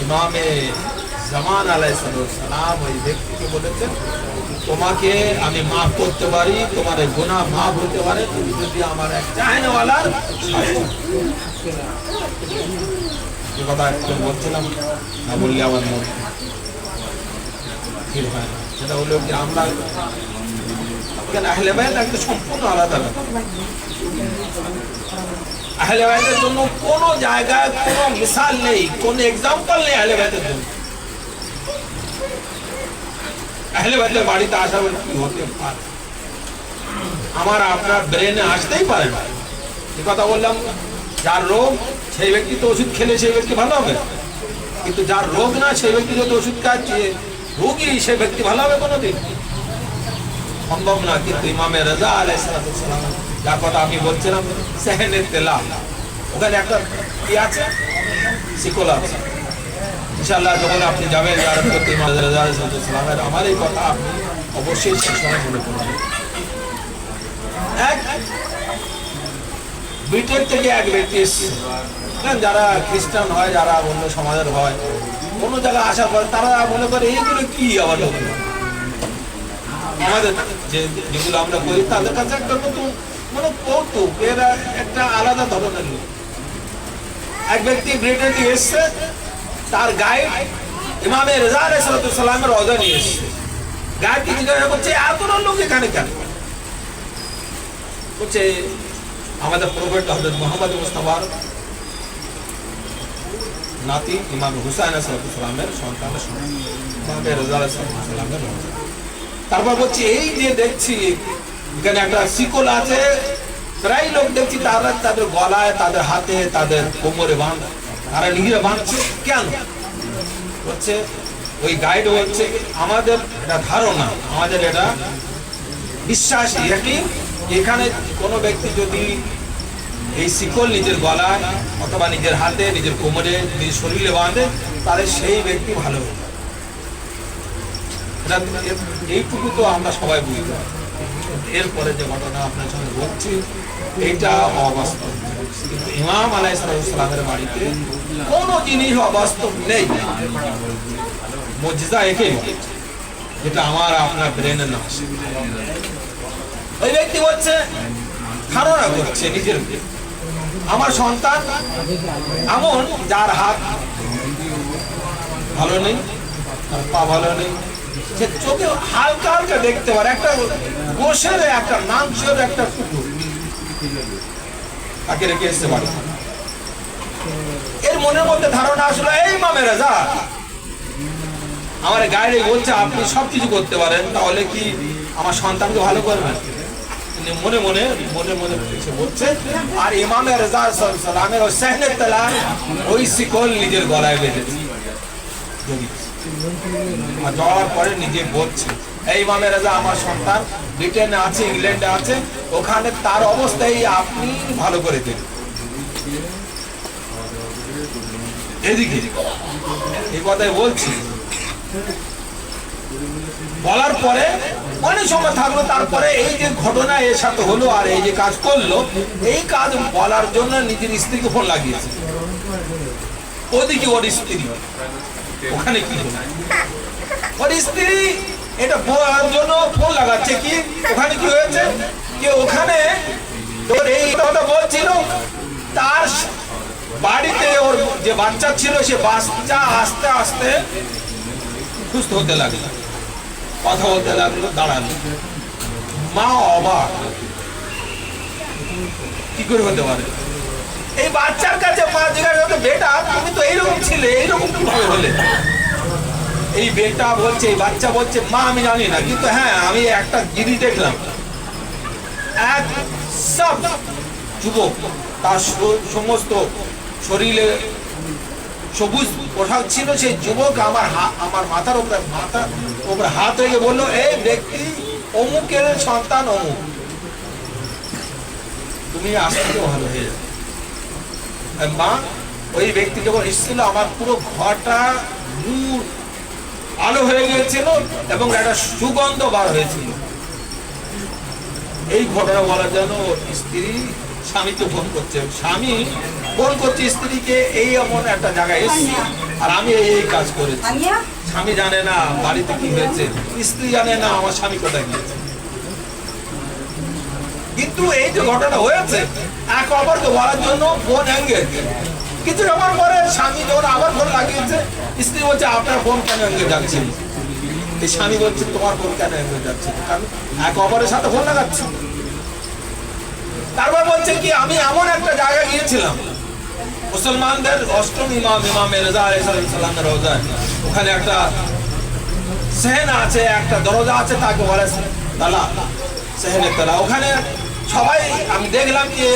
ইমামে জামান আলাইহিস সালাম ওই ব্যক্তিকে বলেছেন তোমাকে আমি মাফ করতে পারি, তোমার গুনাহ মাফ হতে পারে তুমি যদি আমার এক চাহনেওয়ালার যে কথা একটু বলছিলাম না বললে আমার মনে ফিল হয় না। সেটা হলো যে আমরা কেন আহলে বাইত একটা সম্পূর্ণ আলাদা ব্যাপার। আহলে বাইতের জন্য কোনো জায়গায় কোনো মিসাল নেই, কোনো এক্সাম্পল নেই আহলে বাইতের জন্য। আহলে বাইতের বাড়িতে আসা বলে কি হতে পারে, আমার আপনার ব্রেনে আসতেই পারে না। এই কথা বললাম, যার রোগ সেই ব্যক্তি তো ওষুধ খেলে সেই ব্যক্তি ভালো হবে, কিন্তু যার রোগ না সেই ব্যক্তি যদি ওষুধ খাচ্ছে রোগী সেই ব্যক্তি ভালো হবে কোনোদিন সম্ভব না। কিন্তু ইমামে রাজা আলাইহিস সালাম যার কথা আমি বলছিলাম সেহনে তেলা, ওখানে একটা কি আছে, শিকল আছে। ইনশাআল্লাহ যখন আপনি যাবেন জিয়ারত করতে ইমাম রাজা আলাইহিস সালামের, আমার এই কথা আপনি অবশ্যই সেই সময় মনে করবেন। এক ব্রিটেন থেকে এক ব্যক্তি এসছে, যারা খ্রিস্টান হয়, যারা অন্য সমাজের হয়, কোনো জায়গায় আসার পর তারা মনে করে এইগুলো কি আবার নতুন, আমাদের যেগুলো আমরা করি তাদের কাছে একটা নতুন মানে কৌতুক, এরা একটা আলাদা ধরনের লোক। এক ব্যক্তি ব্রিটেন থেকে এসছে, তার গাইড ইমামে রাজা আলাইহিস সালামের রওজা নিয়ে এসছে। গাইড কি জিজ্ঞাসা করছে এত লোক এখানে কেন? বলছে আমাদের প্রফেট হযরত মুহাম্মদ মুস্তাফার নাতি ইমাম হুসাইন আলাইহিস সালামের সন্তানের ইমামে রাজা আলাইহিস সালামের রওজা। তারপর বলছে এই যে দেখছি এখানে একটা শিকল আছে, প্রায় লোক দেখছি তারা তাদের গলায়, তাদের হাতে, তাদের কোমরে বাঁধা, তারা নিজেরা বাঁধছে কেন? বলছে ওই গাইড বলছে আমাদের এটা ধারণা, আমাদের এটা বিশ্বাস, এখানে কোনো ব্যক্তি যদি এই শিকল নিজের গলায় অথবা নিজের হাতে, নিজের কোমরে, নিজের শরীরে বাঁধে তাহলে সেই ব্যক্তি ভালো হবে। এইটুকু তো আমরা সবাই বুঝতে পারি। এরপরে যে ঘটনা আপনার সঙ্গে বলছি এটা অবাস্তব, কিন্তু ইমাম আলাইহিস সালামের বাড়িতে কোনো জিনিস অবাস্তব নেই, মুজিজা একে যেটা আমার আপনার ব্রেনে না আসে। ওই ব্যক্তি হচ্ছে ধারণা করছে নিজের, আমার সন্তান এমন যার হাত ভালো নেই, তার পা ভালো নেই, সে চোখে হালকা হালকা দেখতে পারে, একটা গোশের একটা মাংসের একটা টুকরো তাকে রেখে এসতে পারে। এর মনের মধ্যে ধারণা আসলে এই ইমাম রেজা আমার গায়ে বলছে আপনি সবকিছু করতে পারেন, তাহলে কি আমার সন্তানকে ভালো করবেন? মনে মনে মনে মনে সে বলছে, আর ইমাম রেজা সালামের ওই সেহনের তলা ওই শিকল নিজের গলায় বেঁধেছে। আর যাওয়ার পরে নিজে বলছে, এই ইমাম রেজা আমার সন্তান ব্রিটেনে আছে, ইংল্যান্ডে আছে, ওখানে তার অবস্থায় আপনি ভালো করে দেন। এদিকে এই কথাই বলছি, বলার পরে অনেক সময় থাকলো, তারপরে এই যে ঘটনা এর সাথে হলো আর এই যে কাজ করলো, এই কাজ বলার জন্য নিজের স্ত্রীকে ফোন লাগিয়েছে। ওদিকে ওর স্ত্রী ওখানে কি হলো, ওর স্ত্রী এটা বলার জন্য ফোন লাগাচ্ছে কি ওখানে কি হয়েছে, যে ওখানে তোর এই কথা বলছিল, তার বাড়িতে ওর যে বাচ্চা ছিল সে বাচ্চা আস্তে আস্তে সুস্থ হতে লাগলো, কথা বলতে লাগলো, দাঁড়ালো। মা অবাক, কি করে হতে পারে? এই বাচ্চার কাছে মা জিজ্ঞাসা করতে, বেটা তুমি তো এইরকম ছিলে, এইরকম কিভাবে হলে? এই বেটা বলছে, এই বাচ্চা বলছে, মা আমি জানি না, কিন্তু হ্যাঁ আমি একটা জিনিস দেখলাম, এক সব যুবক তার সমস্ত শরীরে সবুজ পোশাক ছিল, সেই যুবক আমার মাথার উপরে হাত রেখে বললো, এই ব্যক্তি অমুকের সন্তান অমুক, তুমি আসতে ভালো হয়ে যাবে। মা ওই ব্যক্তি যখন এসেছিল, আমার পুরো ঘরটা নূর আলো হয়ে গিয়েছিল এবং একটা সুগন্ধ বার হয়েছিল। এই ঘটনা বলার জন্য স্ত্রী স্বামীকে ফোন করছে, স্বামী ফোন করছে স্ত্রীকে, এই এমন একটা জায়গায় এসেছি আর আমি এই কাজ করেছি। স্বামী জানে না বাড়িতে কি হয়েছে, স্ত্রী জানে না আমার স্বামী কোথায় গিয়েছে। কিন্তু এই যে ঘটনা হয়েছে এক অপরকে বলার জন্য ফোন এঙ্গেজ। কিছু সময় পরে স্বামী যখন আবার ফোন লাগিয়েছে, স্ত্রী বলছে আপনার ফোন কেন এঙ্গেজ যাচ্ছে? এই স্বামী বলছে তোমার ফোন কেন এঙ্গেজ যাচ্ছে? কারণ এক অপরের সাথে ফোন লাগাচ্ছে। তারপর বলছে কি আমি এমন একটা জায়গায় গিয়েছিলাম, মুসলমানদের অষ্টম ইমাম ইমাম রেজা আলাইহিস সালামের রওজায়, ওখানে একটা সেহন আছে, একটা দরজা আছে, তাকে বলে তালা, সেহনের তালা। ওখানে সবাই আমি দেখলাম যে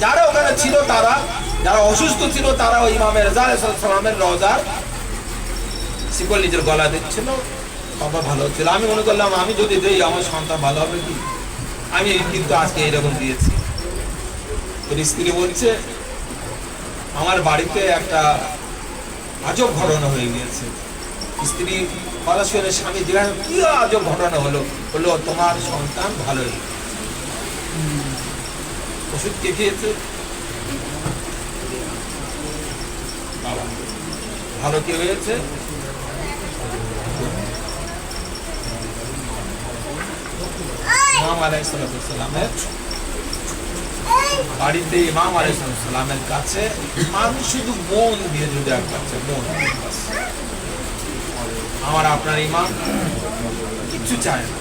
যারা ওখানে ছিল, তারা যারা অসুস্থ ছিল, তারা ওই ইমাম রেজা আলাইহিস সালামের রওজার শিকল নিজের গলা দিচ্ছিল, বাবা ভালো হচ্ছিল। আমি মনে করলাম আমি যদি দিই আমার সন্তান ভালো হবে কি, আমি কিন্তু আজকে এইরকম দিয়েছি। তোর স্ত্রী বলছে আমার বাড়িতে একটা আজব ঘটনা হয়ে গিয়েছে। স্ত্রী কথা শুনে স্বামী জিজ্ঞাসা, কি আজব ঘটনা হলো? বললো তোমার সন্তান ভালো হয়েছে। ওষুধ কে খেয়েছে? বাবা ভালো কি হয়েছে? ইমাম আলাইহিস সালামের বাড়িতে, ইমাম আলাইহিস সালামের কাছে মানুষ শুধু মন দিয়ে যদি করছে, মন, আমার আপনার ইমাম কিছু চায় না,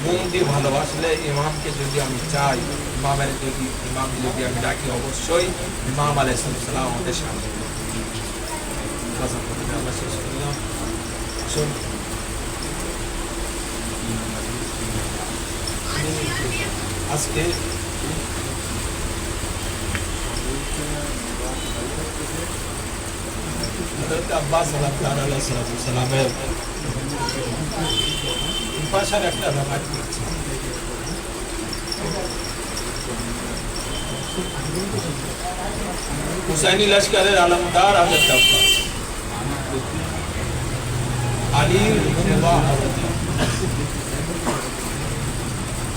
মন দিয়ে ভালোবাসলে ইমামকে যদি আমি চাই, ইমামকে যদি আমি ডাকি, অবশ্যই ইমাম আলাইহিস সালাম আমাদের সামনে। আমরা শেষ করলাম। আজকে আব্বাস সালামের ভাষার একটা ব্যাপার করছে। হুসাইনি লস্করের আলমদার হযরত আব্বাস আলীর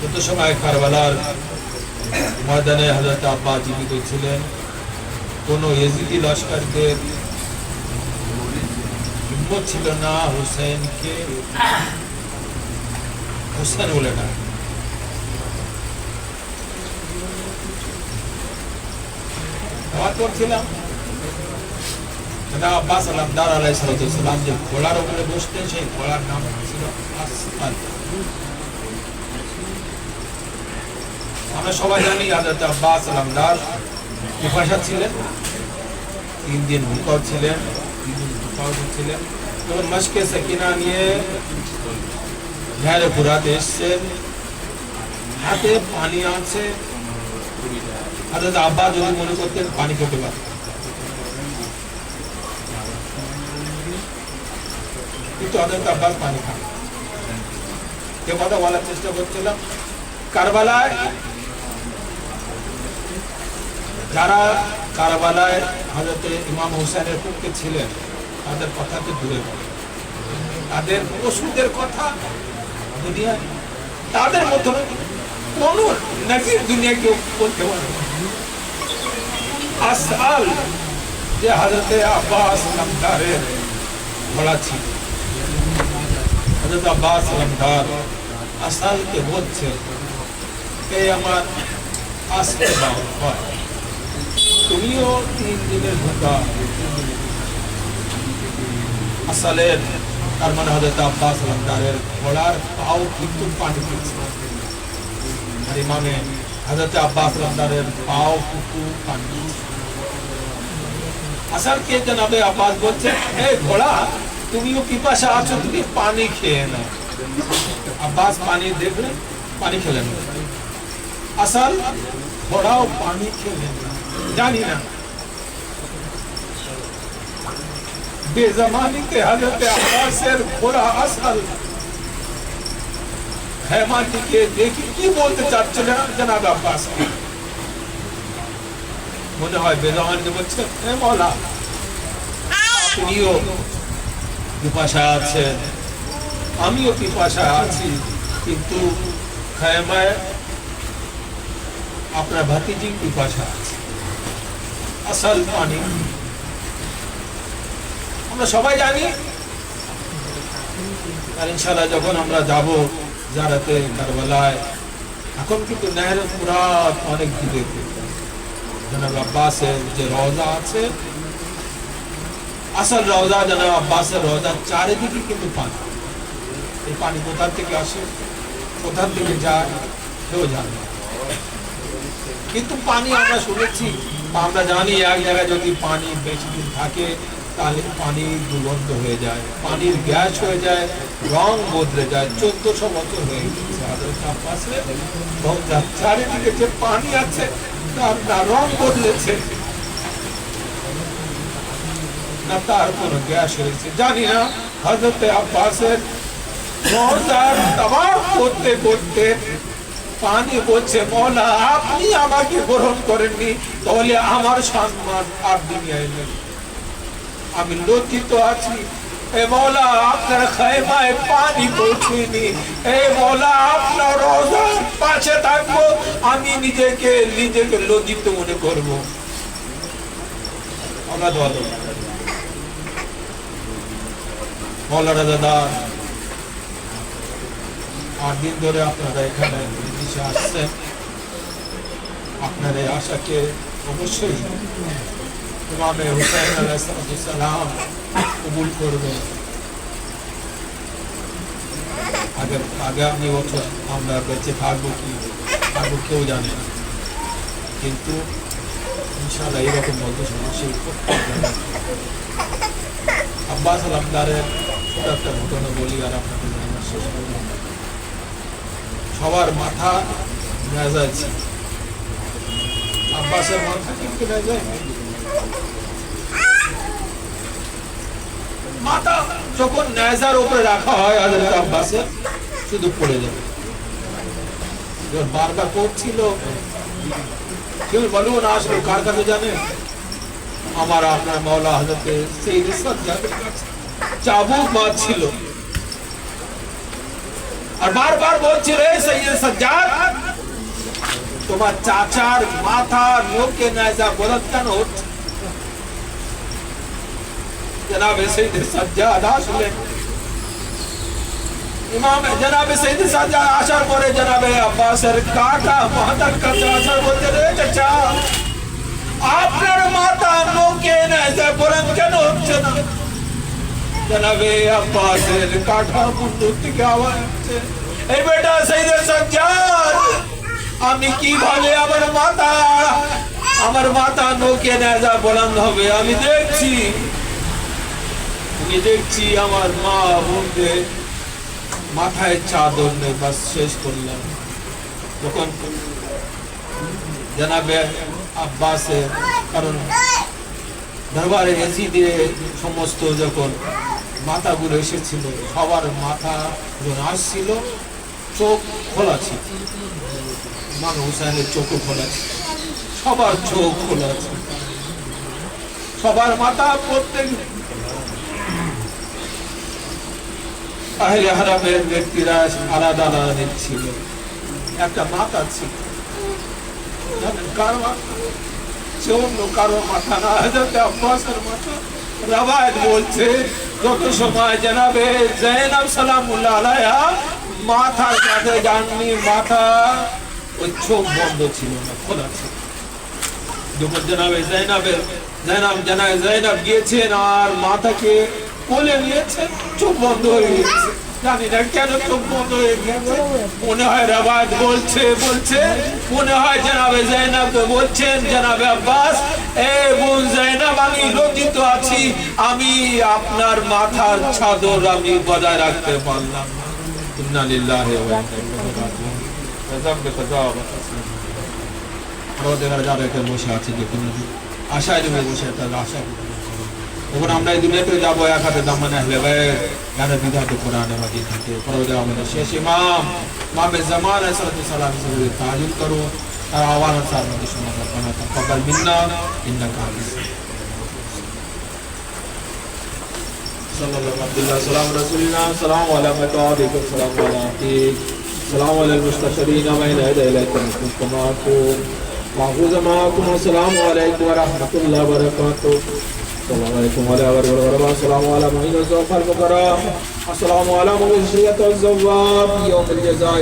যত সময় কারবালার ময়দানে হযরত আব্বাস জীবিত ছিলেন, কোন ইয়েজিদি লস্করদের হিম্মত ছিল না হুসেনকে হুসেন বলে না। করছিলাম আব্বাস আলামদার আলাইহিস সালাম যে ঘোড়ার উপরে বসতেন, সেই ঘোড়ার নাম ছিল আসফাল। আমরা সবাই জানি হযরত আব্বাস আলামদার কুফাশা ছিলেন, 3 দিন ভূকর ছিলেন, 3 দিন ভূকর ছিলেন। তখন মশকে সাকিনা নিয়ে ঝাড়ে ফুরাতে এসছেন, হাতে পানি আছে। হযরত আব্বাস যদি মনে করতেন পানি খেতে পারেন, কিন্তু হযরত আব্বাস পানি খান। যে কথা বলার চেষ্টা করছিলাম, কারবালায় যারা কারবালায় হযরত ইমাম হুসাইনের পক্ষে ছিলেন, তাদের কথাকে দূরে পড়ে, তাদের পশুদের কথা দুনিয়ায় তাদের মতো কোন নাজির দুনিয়া কেউ বলতে পারে না। আসআল যে হযরত আব্বাস আলামদারের ঘোড়া ছিল, হযরত আব্বাস আলামদার আসআলকে বলছে, কে আমার আসলে বাবা, তুমিও 3 দিনের ভূকা। আসলের তার মানে হযরত আব্বাস আলামদারের ঘোড়ার পাও কিন্তু পানি পেয়েছে, আর ইমামে হযরত আব্বাস আলামদারের পাও কিন্তু পানি পেয়েছে। আসলকে জনাবে আব্বাস বলছে, হে ঘোড়া, তুমিও পিপাসা আছো, তুমি পানি খেয়ে নাও। আব্বাস পানি দেখলেন, পানি খেলেন। আসল ঘোড়াও পানি খেলেন না। জানি না বেজমানিতে হযরত আব্বাসের ঘোড়া আসল হেমাটিকে দেখি কি বলতে চাচ্ছিলেন জনাব আব্বাস। মনে হয় বেজমানিতে বলছে, হে মওলা, আপনিও পিপাসা আছেন, আমিও পিপাসা আছি, কিন্তু খেমায় আপনার ভাতিজি পিপাসা আছে, আসল পানি। আমরা সবাই জানি, আর ইনশাআল্লাহ যখন আমরা যাব জিয়ারতে কারবালায়, এখন কিন্তু নেহরে ফুরাত অনেক দূরে, জনাব আব্বাসের যে রওজা আছে, আসল রওজা জনাব আব্বাসের রওজার চারিদিকে কিন্তু পানি। এই পানি কোথা থেকে আসে, কোথা থেকে যায়, কেউ জানে না। কিন্তু পানি আমরা শুনেছি, আমরা জানি এক জায়গায় যদি পানি বেশি দিন থাকে তাহলে পানি দুর্গন্ধ হয়ে যায়, পানির গ্যাস হয়ে যায়, রং বদলে যায়। 1400 বছর হয়ে গেছে হযরত আব্বাসের রওজার চারিদিকে যে পানি আছে তার না রং বদলেছে, না তার কোনো গ্যাস হয়েছে। জানি না হযরত আব্বাসের রওজার তাওয়াফ করতে করতে পানি বলছে, মওলা আপনি আমাকে গ্রহণ করেননি, তাহলে আমার সম্মান আর দুনিয়ায় নেই, আমি লজ্জিত আছি। এ মওলা আপনার খায়মায় পানি পৌঁছেনি, এ মওলা আপনার রওজার পাশে থাকবো, আমি নিজেকে লজ্জিত মনে করব। আমরা দোয়া দেব, মওলা দাদা 8 দিন ধরে আপনারা এখানে বিদেশে আসছেন, আপনার এই আশাকে অবশ্যই ইমামে হুসাইন আলাইহিস সালাম কবুল করবে। আগামী বছর আমরা বেঁচে থাকবো কি থাকবো কেউ জানে না, কিন্তু ইনশাআল্লাহ এরকম বলতে সমস্যা। আব্বাস আলামদারের ছোট একটা ঘটনা বলি আর আপনাকে জানার শেষ করব। সবার মাথা নেজায় ছিল, আব্বাসের মাথা কিন্তু নেজায়। মাথা যখন নেজার উপরে রাখা হয় হযরত আব্বাসের, শুধু পড়ে যাবে। যখন বারবার পড়ছিল, কেউ বলুন আসলে কার কাছে জানে, আমার আপনার মাওলা হযরত সৈয়দ সাজ্জাদের কাছে চাবুক মারছিল। আর বারবার বলছি, রে সৈয়দ সাজ্জাদ, তোমার চাচার মাথা নোকে নেজা বলদ কেন হচ্ছে? জনাবে সৈয়দ সাজ্জাদ আসলেন। ইমাম জনাবে সৈয়দ সাজ্জাদ আসার পরে জনাবে আব্বাসের কাকা মাথার কাছে আসার বলতে, রে চাচা, আপনার মাথা নোকে নেজা বলদ কেন হচ্ছে না? জনাবে আব্বাসের কাকা মুন্ডু থেকে আওয়াজ হচ্ছে, এই বেটা সৈয়দ সাজ্জাদ, আমি কিভাবে আমার মাথা নোকে নেজা বুলন্দ হবে? আমি দেখছি আমার মা বোনদের মাথায় চাদর নেই, বাস শেষ করলাম। যখন জানাবে আব্বাসের, কারণ দরবারে এজিদে সমস্ত যখন মাথাগুলো এসেছিল, সবার মাথা যখন আসছিল, চোখ খোলা ছিল, ইমাম হুসাইনের চোখও খোলা ছিল, সবার চোখ খোলা ছিল, সবার মাথা প্রত্যেক আহলে হারামের ব্যক্তিরা আলাদা আলাদা দেখছিল। একটা মাথা ছিল, জানেন কার মাথা? সে অন্য কারো মাথা না, হযরত আব্বাসের মাথা। রওয়ায়াত বলছে, যত সময় জনাবে যায়েনব সালামুল্লাহ আলাইহা মাথার কাছে যাননি, মাথা ওই চোখ বন্ধ ছিল না, খোলা ছিল। যখন জনাবে যায়েনব গিয়েছেন আর মাথাকে কোলে নিয়েছেন, চোখ বন্ধ হয়ে গেছে। জানি না কেন চোখ বন্ধ হয়ে গেছে। মনে হয় রওয়ায়াত বলছে মনে হয় জনাবে যায়েনব বলছেন, জনাবে আব্বাস, এ বোন যায়েনব, আমি লজ্জিত আছি, আমি আপনার মাথার চাদর আমি বজায় রাখতে পারলাম না। ইন্না লিল্লাহি ওয়া ইন্না ইলাইহি রাজিউন। গজব গজব। রোদেগার যাবে বসে আছে, যে কোনো আশায় ডুবে বসে, তার আশা। যখন আমরা এই দুনিয়াতে যাবো, এক হাতে দামানে আহলে বাইত, গানে বিধাতে কোরআনে মাজিদ থেকে পরওয়ারে আমাদের শেষ ইমাম জামান আলাইহিস সালাম হিসেবে তাজিম করো। তার আওয়াজ সার মধ্যে শোনা রব্বানা তাকাব্বাল মিন্না ইন্নাকা আনতাস সাল্লাল্লাহু আলাইহি ওয়াসাল্লাম রাসূলুল্লাহ সাল্লাল্লাহু আলাইহি ওয়া সাল্লাম সালামু আলাল মুস্তাশরিন বাইনা ইয়াদাইকা মুস্তমাকুম মাহুজ মাকুম। আসসালামু আলাইকুম ওয়া রাহমাতুল্লাহি ওয়া বারাকাতুহু। السلام عليكم ورحمة السلام على معين الزوفر المكرم. السلام على معين الزواب يوم الجزاء.